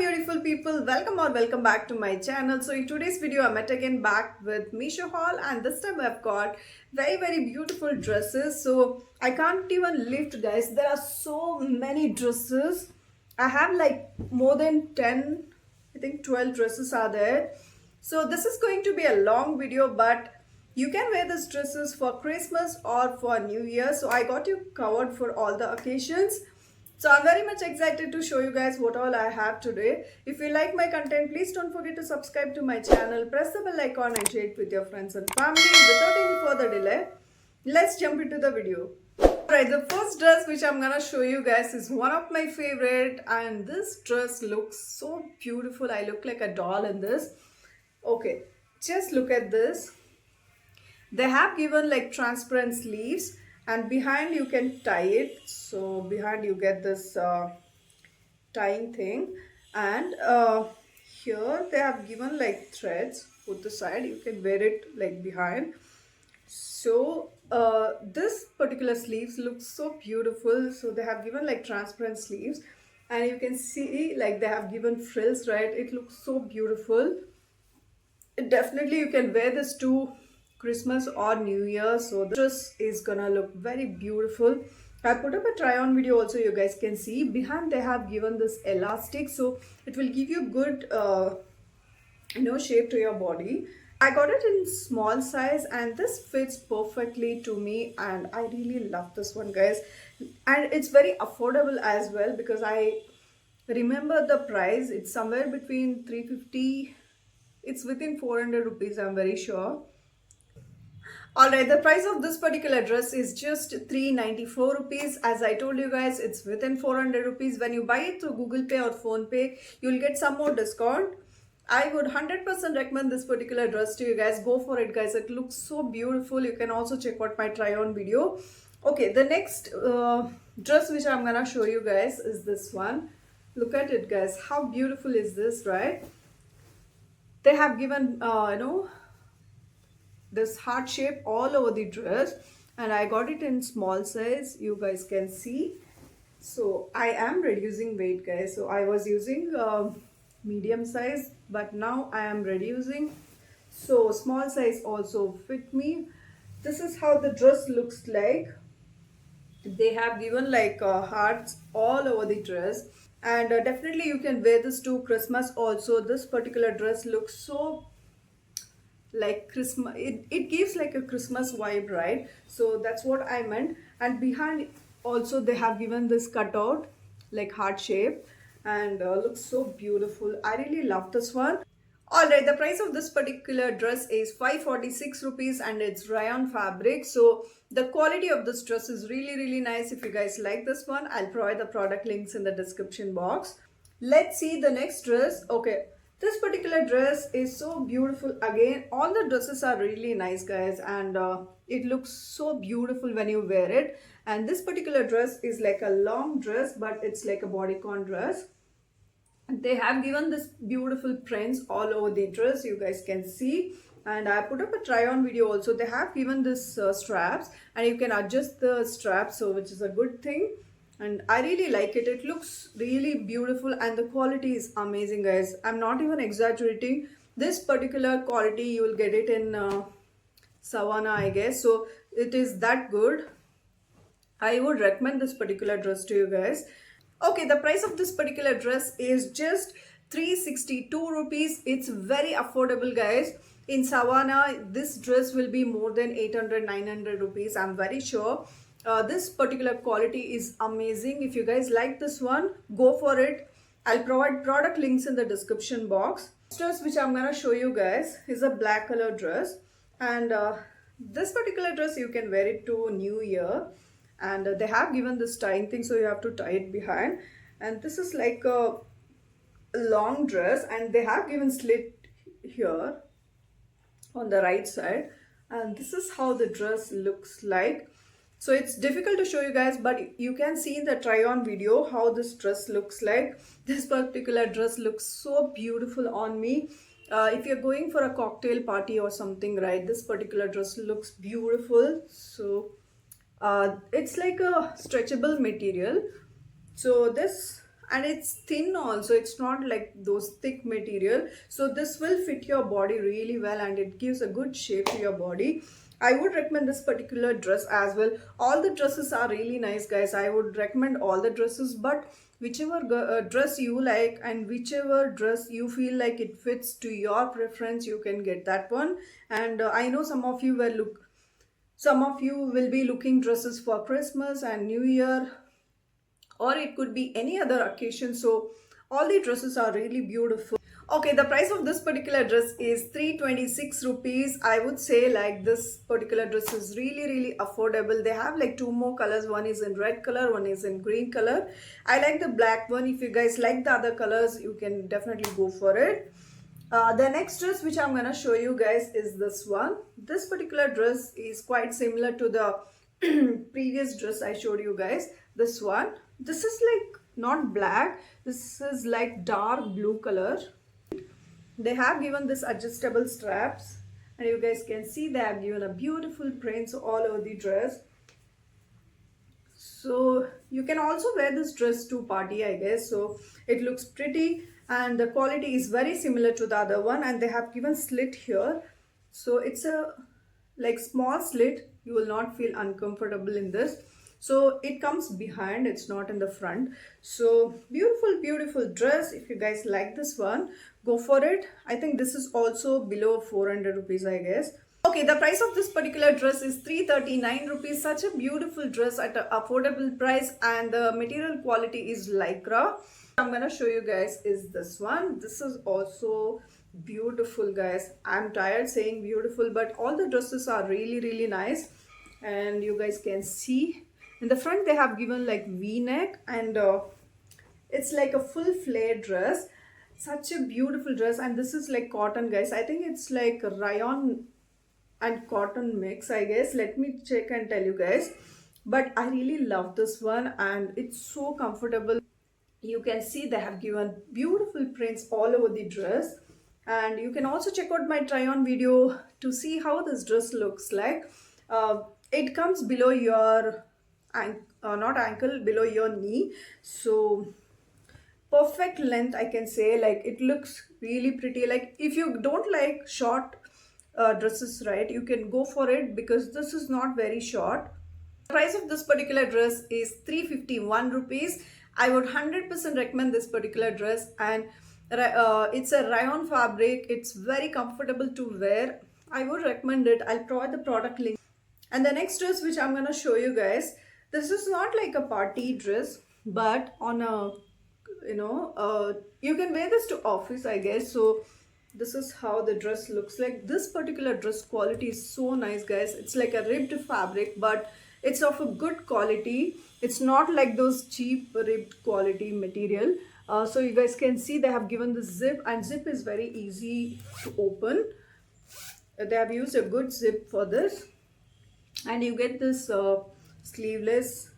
beautiful people, welcome or welcome back to my channel. So in today's video I met again back with Meesho haul, and this time I've got very beautiful dresses. So I can't even lift, guys. There are so many dresses. I have like more than 10, I think 12 dresses are there. So this is going to be a long video, but you can wear these dresses for Christmas or for New Year. So I got you covered for all the occasions. So I'm very much excited to show you guys what all I have today. If you like my content, please don't forget to subscribe to my channel, press the bell icon and share it with your friends and family. Without any further delay, let's jump into the video. Alright, the first dress which I'm gonna show you guys is one of my favorite, and this dress looks so beautiful. I look like a doll in this. Okay, just look at this. They have given like transparent sleeves, and behind you can tie it. So behind you get this tying thing, and here they have given like threads put the side. You can wear it like behind. So this particular sleeves looks so beautiful. So they have given like transparent sleeves, and you can see like they have given frills, right? It looks so beautiful. Definitely you can wear this to Christmas or New Year. So the dress is gonna look very beautiful. I put up a try on video also, you guys can see. Behind they have given this elastic, so it will give you good shape to your body. I got it in small size, and this fits perfectly to me, and I really love this one, guys. And it's very affordable as well, because I remember the price. It's somewhere between 350, it's within 400 rupees, I'm very sure. Alright, the price of this particular dress is just 394 rupees. As I told you guys, it's within 400 rupees. When you buy it through Google Pay or Phone Pay, you'll get some more discount. I would 100% recommend this particular dress to you guys. Go for it, guys. It looks so beautiful. You can also check out my try on video. Okay, the next dress which I'm gonna show you guys is this one. Look at it, guys. How beautiful is this, right? They have given this heart shape all over the dress, and I got it in small size, you guys can see. So I am reducing weight, guys. So I was using medium size, but now I am reducing, so small size also fit me. This is how the dress looks like. They have given like hearts all over the dress, and definitely you can wear this to Christmas also. This particular dress looks so like Christmas. It gives like a Christmas vibe, right? So that's what I meant. And behind also they have given this cutout like heart shape, and looks so beautiful. I really love this one. Alright, the price of this particular dress is 546 rupees, and it's rayon fabric. So the quality of this dress is really nice. If you guys like this one, I'll provide the product links in the description box. Let's see the next dress. Okay, this particular dress is so beautiful. Again, all the dresses are really nice, guys, and it looks so beautiful when you wear it. And this particular dress is like a long dress, but it's like a bodycon dress. They have given this beautiful prints all over the dress, you guys can see. And I put up a try on video also. They have given this straps, and you can adjust the straps, so which is a good thing. And I really like it. It looks really beautiful, and the quality is amazing, guys. I'm not even exaggerating. This particular quality you will get it in Savannah, I guess. So it is that good. I would recommend this particular dress to you guys. Okay, the price of this particular dress is just 362 rupees. It's very affordable, guys. In Savannah, this dress will be more than 800-900 rupees, I'm very sure. This particular quality is amazing. If you guys like this one, go for it. I'll provide product links in the description box. This dress which I'm gonna show you guys is a black color dress, and this particular dress you can wear it to New Year. And they have given this tying thing, so you have to tie it behind. And this is like a long dress, and they have given slit here on the right side, and this is how the dress looks like. So it's difficult to show you guys, but you can see in the try on video how this dress looks like. This particular dress looks so beautiful on me. If you're going for a cocktail party or something, right, this particular dress looks beautiful. So it's like a stretchable material. So this and it's thin also, it's not like those thick material, so this will fit your body really well and it gives a good shape to your body. I would recommend this particular dress as well. All the dresses are really nice, guys. I would recommend all the dresses, but whichever dress you like and whichever dress you feel like it fits to your preference, you can get that one. And I know some of you will be looking dresses for Christmas and New Year, or it could be any other occasion. So all the dresses are really beautiful. Okay, the price of this particular dress is 326 rupees. I would say like this particular dress is really affordable. They have like two more colors. One is in red color, one is in green color. I like the black one. If you guys like the other colors, you can definitely go for it. The next dress which I'm gonna show you guys is this one. This particular dress is quite similar to the previous dress I showed you guys. This one. This is like not black. This is like dark blue color. They have given this adjustable straps, and you guys can see they have given a beautiful prints all over the dress. So you can also wear this dress to party, I guess. So it looks pretty and the quality is very similar to the other one, and they have given slit here. So it's a like small slit. You will not feel uncomfortable in this. So it comes behind, it's not in the front. So beautiful dress. If you guys like this one, go for it. I think this is also below 400 rupees, I guess. Okay, the price of this particular dress is 339 rupees. Such a beautiful dress at an affordable price, and the material quality is lycra. I'm gonna show you guys is this one. This is also beautiful, guys. I'm tired saying beautiful, but all the dresses are really nice, and you guys can see in the front they have given like v-neck, and it's like a full flare dress. Such a beautiful dress, and this is like cotton, guys. I think it's like rayon and cotton mix, I guess. Let me check and tell you guys, but I really love this one and it's so comfortable. You can see they have given beautiful prints all over the dress, and you can also check out my try on video to see how this dress looks like. It comes below your not ankle, below your knee, so perfect length, I can say. Like it looks really pretty. Like if you don't like short dresses, right, you can go for it because this is not very short. The price of this particular dress is 351 rupees. I would 100% recommend this particular dress, and it's a rayon fabric. It's very comfortable to wear. I would recommend it. I'll provide the product link. And the next dress which I'm gonna show you guys, this is not like a party dress, but on a you can wear this to office, I guess. So this is how the dress looks like. This particular dress quality is so nice, guys. It's like a ribbed fabric, but it's of a good quality. It's not like those cheap ribbed quality material. So you guys can see they have given the zip, and zip is very easy to open. They have used a good zip for this, and you get this sleeveless.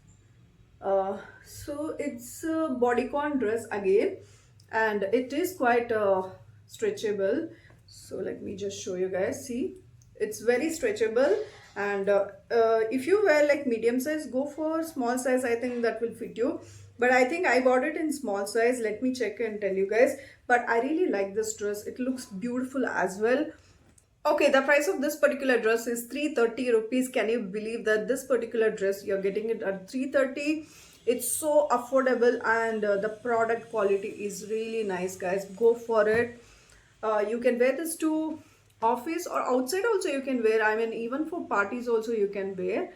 So it's a bodycon dress again, and it is quite stretchable. So let me just show you guys. See, it's very stretchable, and if you wear like medium size, go for small size. I think that will fit you, but I think I bought it in small size. Let me check and tell you guys, but I really like this dress. It looks beautiful as well. Okay, the price of this particular dress is 330 rupees. Can you believe that this particular dress you're getting it at 330? It's so affordable, and the product quality is really nice, guys. Go for it. You can wear this to office or outside also you can wear. I mean, even for parties also you can wear.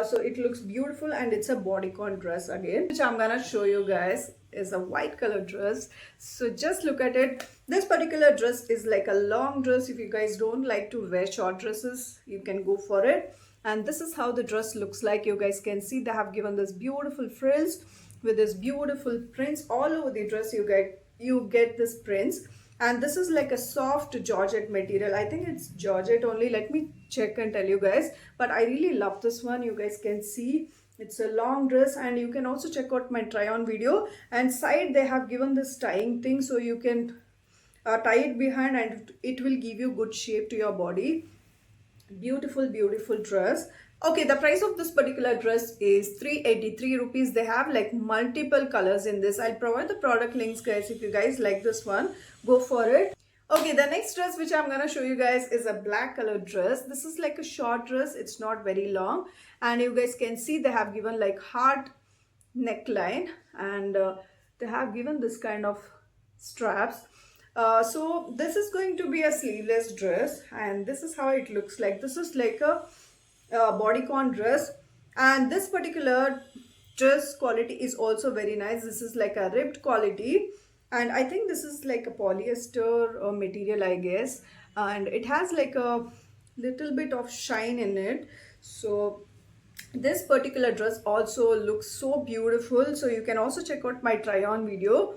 So it looks beautiful, and it's a bodycon dress again, which I'm gonna show you guys is a white color dress. So just look at it. This particular dress is like a long dress. If you guys don't like to wear short dresses, you can go for it. And this is how the dress looks like. You guys can see they have given this beautiful frills with this beautiful prints all over the dress. You get this prints, and this is like a soft georgette material. I think it's georgette only. Let me check and tell you guys, but I really love this one. You guys can see it's a long dress, and you can also check out my try on video. And side they have given this tying thing, so you can tie it behind, and it will give you good shape to your body. Beautiful dress. Okay, the price of this particular dress is 383 rupees. They have like multiple colors in this. I'll provide the product links, guys. If you guys like this one, go for it. Okay, the next dress which I'm gonna show you guys is a black color dress. This is like a short dress. It's not very long, and you guys can see they have given like heart neckline, and they have given this kind of straps. So this is going to be a sleeveless dress, and this is how it looks like. This is like a bodycon dress, and this particular dress quality is also very nice. This is like a ribbed quality, and I think this is like a polyester material, I guess, and it has like a little bit of shine in it. So this particular dress also looks so beautiful, so you can also check out my try on video.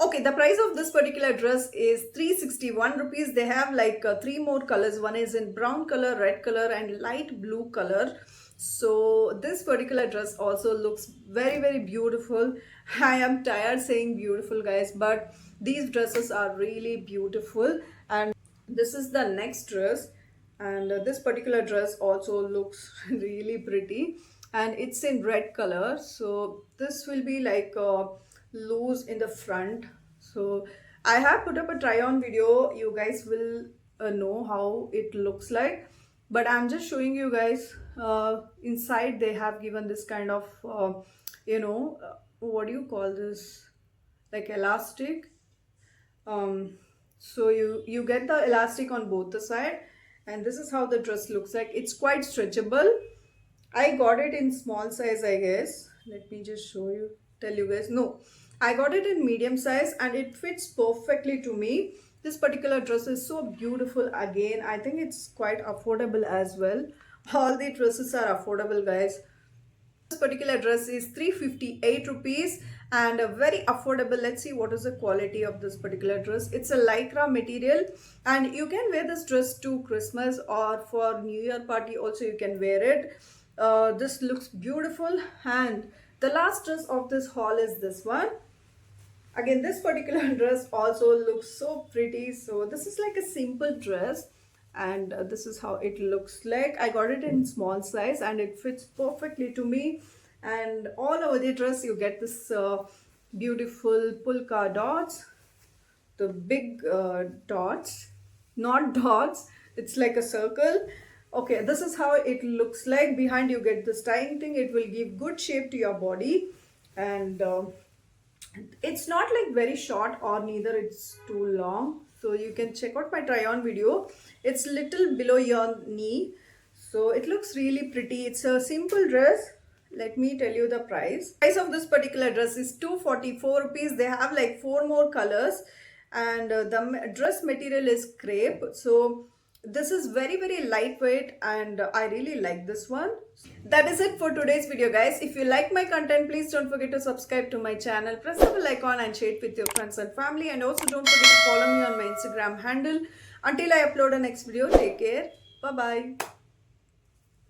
Okay, the price of this particular dress is 361 rupees. They have like three more colors. One is in brown color, red color, and light blue color. So this particular dress also looks very, very beautiful. I am tired saying beautiful, guys, but these dresses are really beautiful. And this is the next dress, and this particular dress also looks really pretty, and it's in red color. So this will be like loose in the front. So I have put up a try on video. You guys will know how it looks like, but I'm just showing you guys. Inside they have given this kind of what do you call this, like elastic. So you get the elastic on both the side, and this is how the dress looks like. It's quite stretchable. I got it in small size, I guess. Let me just show you, tell you guys. No, I got it in medium size, and it fits perfectly to me. This particular dress is so beautiful. Again, I think it's quite affordable as well. All the dresses are affordable, guys. This particular dress is 358 rupees and very affordable. Let's see what is the quality of this particular dress. It's a lycra material, and you can wear this dress to Christmas or for New Year party also. You can wear it. This looks beautiful, and the last dress of this haul is this one. Again, this particular dress also looks so pretty. So this is like a simple dress, and this is how it looks like. I got it in small size, and it fits perfectly to me. And all over the dress you get this beautiful polka dots, the big dots, not dots, it's like a circle. Okay, this is how it looks like. Behind you get this tying thing. It will give good shape to your body, and it's not like very short or neither it's too long. So you can check out my try on video. It's little below your knee, so it looks really pretty. It's a simple dress. Let me tell you the price. Price of this particular dress is 244 rupees. They have like four more colors, and the dress material is crepe. So this is very, very lightweight, and I really like this one. That is it for today's video, guys. If you like my content, please don't forget to subscribe to my channel, press the bell icon and share it with your friends and family, and also don't forget to follow me on my Instagram handle. Until I upload a next video, take care. Bye bye.